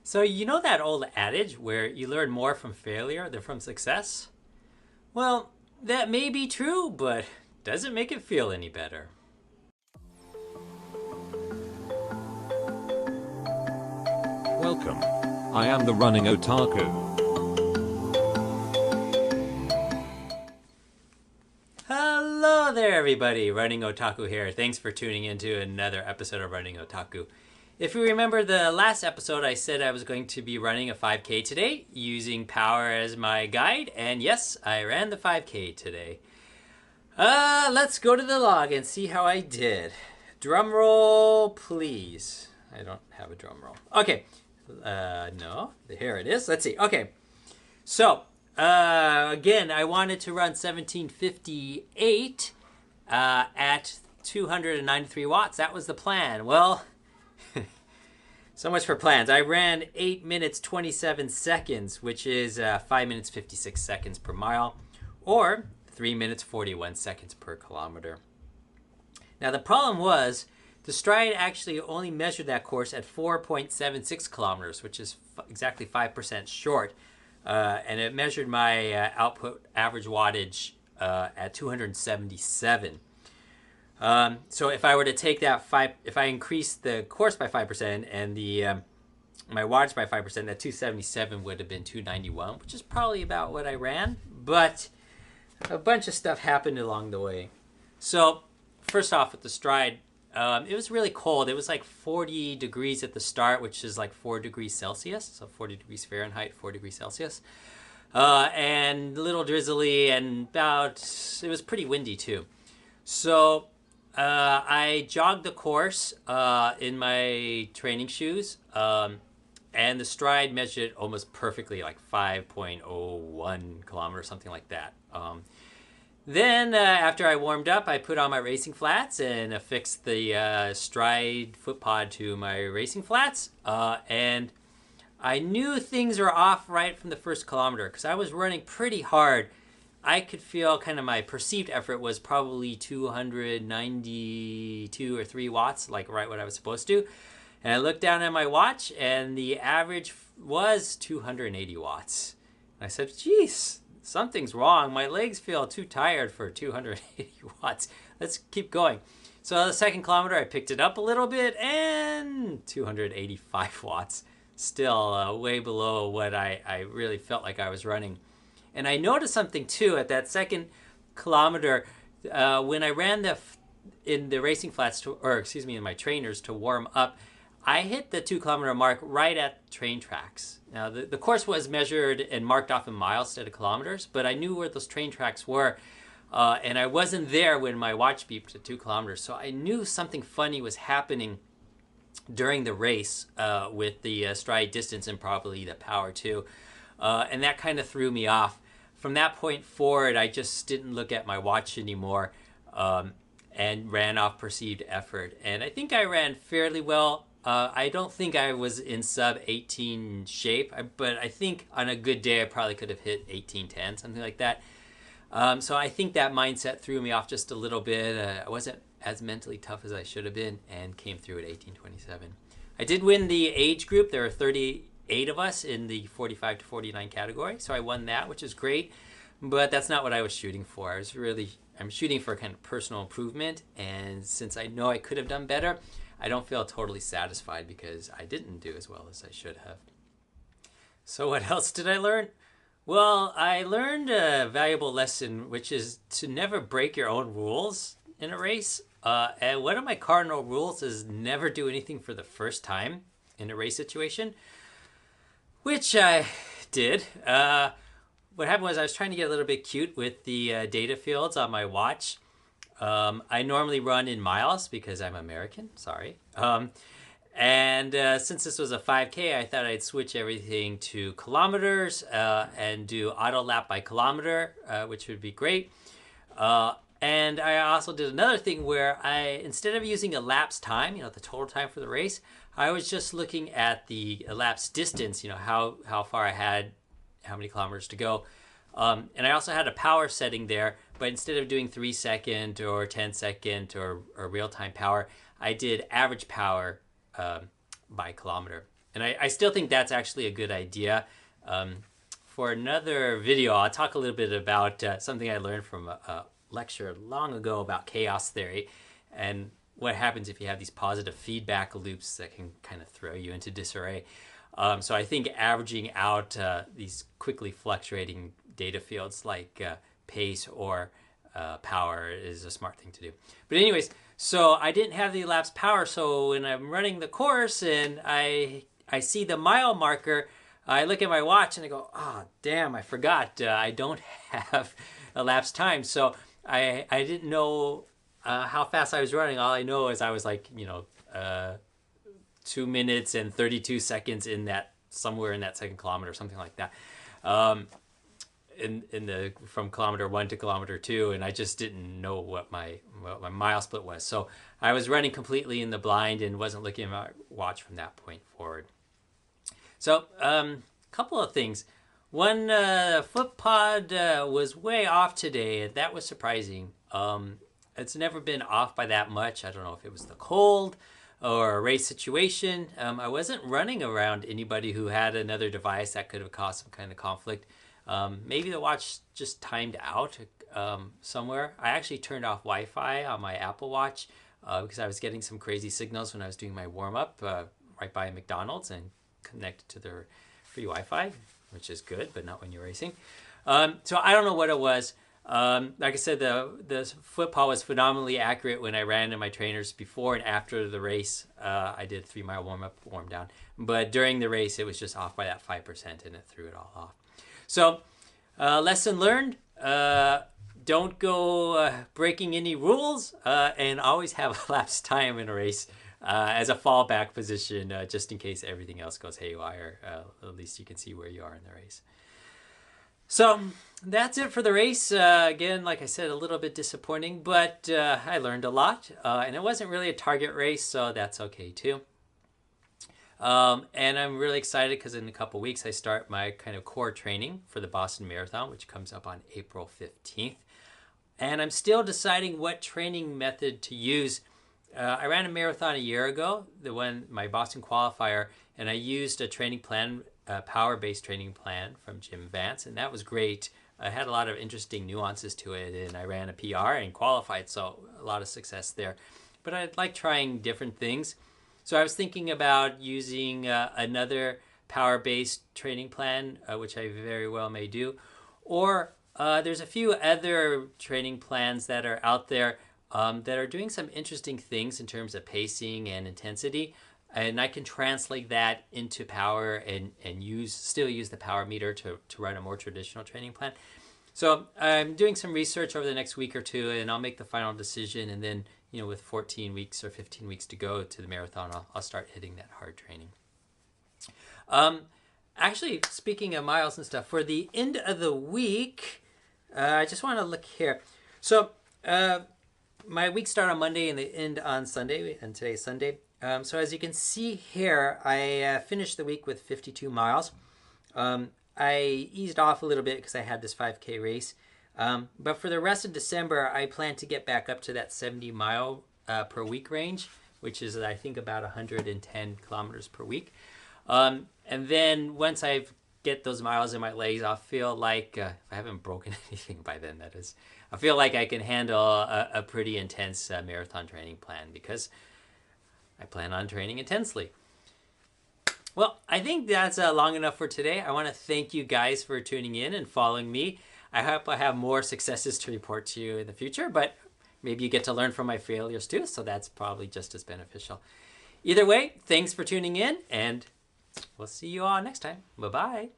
So, you know that old adage where you learn more from failure than from success? Well, that may be true, but doesn't make it feel any better. Welcome. I am the running otaku. Hello there, everybody. Running Otaku here. Thanks for tuning into another episode of Running Otaku. If you remember the last episode, I said I was going to be running a 5K today using power as my guide, and yes, I ran the 5K today. Let's go to the log and see how I did. Drum roll, please. I don't have a drum roll. Okay. No, here it is. Let's see. Okay. So, again, I wanted to run 1758 at 293 watts. That was the plan. Well, so much for plans. I ran 8 minutes 27 seconds, which is 5 minutes 56 seconds per mile, or 3 minutes 41 seconds per kilometer. Now, the problem was the Stride actually only measured that course at 4.76 kilometers, which is exactly 5% short. And it measured my output average wattage at 277. So if I were to take that if I increase the course by 5% and the my wattage by 5%, that 277 would have been 291, which is probably about what I ran. But a bunch of stuff happened along the way. So first off, with the Stride, it was really cold. It was like 40 degrees at the start, which is like 4 degrees Celsius, so 40 degrees Fahrenheit, 4 degrees Celsius. And a little drizzly, and it was pretty windy too. So I jogged the course in my training shoes, and the Stride measured almost perfectly, like 5.01 kilometers, something like that. Then, after I warmed up, I put on my racing flats and affixed the Stride foot pod to my racing flats. And I knew things were off right from the first kilometer because I was running pretty hard. I could feel kind of my perceived effort was probably 292 or 3 watts, like right what I was supposed to. And I looked down at my watch, and the average was 280 watts. And I said, geez, something's wrong. My legs feel too tired for 280 watts. Let's keep going. So the second kilometer, I picked it up a little bit, and 285 watts. Still way below what I really felt like I was running. And I noticed something too at that second kilometer when I ran in the racing flats, in my trainers to warm up. I hit the 2 kilometer mark right at train tracks. Now, the course was measured and marked off in miles instead of kilometers, but I knew where those train tracks were, and I wasn't there when my watch beeped at 2 kilometers. So I knew something funny was happening during the race with the Stride distance and probably the power too. And that kind of threw me off. From that point forward, I just didn't look at my watch anymore and ran off perceived effort. And I think I ran fairly well. I don't think I was in sub 18 shape, but I think on a good day I probably could have hit 18:10, something like that. So I think that mindset threw me off just a little bit. I wasn't as mentally tough as I should have been and came through at 18:27. I did win the age group. There were 38 of us in the 45 to 49 category, so I won that, which is great. But that's not what I was shooting for. I'm shooting for kind of personal improvement, and since I know I could have done better, I don't feel totally satisfied because I didn't do as well as I should have. So what else did I learn? Well, I learned a valuable lesson, which is to never break your own rules in a race. And one of my cardinal rules is never do anything for the first time in a race situation, which I did. What happened was I was trying to get a little bit cute with the data fields on my watch. I normally run in miles because I'm American, sorry. And since this was a 5K, I thought I'd switch everything to kilometers and do auto lap by kilometer, which would be great. And I also did another thing where instead of using elapsed time, the total time for the race, I was just looking at the elapsed distance, how far I had, how many kilometers to go. And I also had a power setting there, but instead of doing 3-second or 10-second or real-time power, I did average power by kilometer. And I still think that's actually a good idea. For another video, I'll talk a little bit about something I learned from a lecture long ago about chaos theory and what happens if you have these positive feedback loops that can kind of throw you into disarray. So I think averaging out these quickly fluctuating data fields like pace or power is a smart thing to do. But anyways, so I didn't have the elapsed power, so when I'm running the course and I see the mile marker, I look at my watch and I go, oh, damn, I forgot. I don't have elapsed time. So I didn't know how fast I was running. All I know is I was like, 2 minutes and 32 seconds in that, somewhere in that second kilometer, something like that. From kilometer 1 to kilometer 2, and I just didn't know what my mile split was. So I was running completely in the blind and wasn't looking at my watch from that point forward. So a couple of things. One, FootPod was way off today, and that was surprising. It's never been off by that much. I don't know if it was the cold or a race situation. I wasn't running around anybody who had another device that could have caused some kind of conflict. Maybe the watch just timed out somewhere. I actually turned off Wi-Fi on my Apple Watch because I was getting some crazy signals when I was doing my warm-up right by McDonald's and connected to their free Wi-Fi, which is good, but not when you're racing. So I don't know what it was. Like I said, the FootPod was phenomenally accurate when I ran in my trainers before and after the race. I did 3-mile warm-up, warm down. But during the race, it was just off by that 5%, and it threw it all off. So, lesson learned, don't go breaking any rules, and always have elapsed time in a race as a fallback position, just in case everything else goes haywire. At least you can see where you are in the race. So, that's it for the race. Again, like I said, a little bit disappointing, but I learned a lot, and it wasn't really a target race, so that's okay too. And I'm really excited because in a couple weeks I start my kind of core training for the Boston Marathon, which comes up on April 15th. And I'm still deciding what training method to use. I ran a marathon a year ago, my Boston qualifier, and I used a training plan, power-based training plan from Jim Vance, and that was great. I had a lot of interesting nuances to it, and I ran a PR and qualified, so a lot of success there. But I like trying different things. So I was thinking about using another power-based training plan, which I very well may do. Or there's a few other training plans that are out there that are doing some interesting things in terms of pacing and intensity. And I can translate that into power and still use the power meter to run a more traditional training plan. So I'm doing some research over the next week or two, and I'll make the final decision, and then with 14 weeks or 15 weeks to go to the marathon, I'll start hitting that hard training. Actually, speaking of miles and stuff, for the end of the week, I just want to look here. So my week started on Monday and they end on Sunday, and today's Sunday. So as you can see here, I finished the week with 52 miles. I eased off a little bit because I had this 5K race. But for the rest of December, I plan to get back up to that 70 mile per week range, which is, I think, about 110 kilometers per week. And then once I get those miles in my legs, I'll feel like, if I haven't broken anything by then, that is, I feel like I can handle a pretty intense marathon training plan because I plan on training intensely. Well, I think that's long enough for today. I want to thank you guys for tuning in and following me. I hope I have more successes to report to you in the future, but maybe you get to learn from my failures too, so that's probably just as beneficial. Either way, thanks for tuning in, and we'll see you all next time. Bye-bye.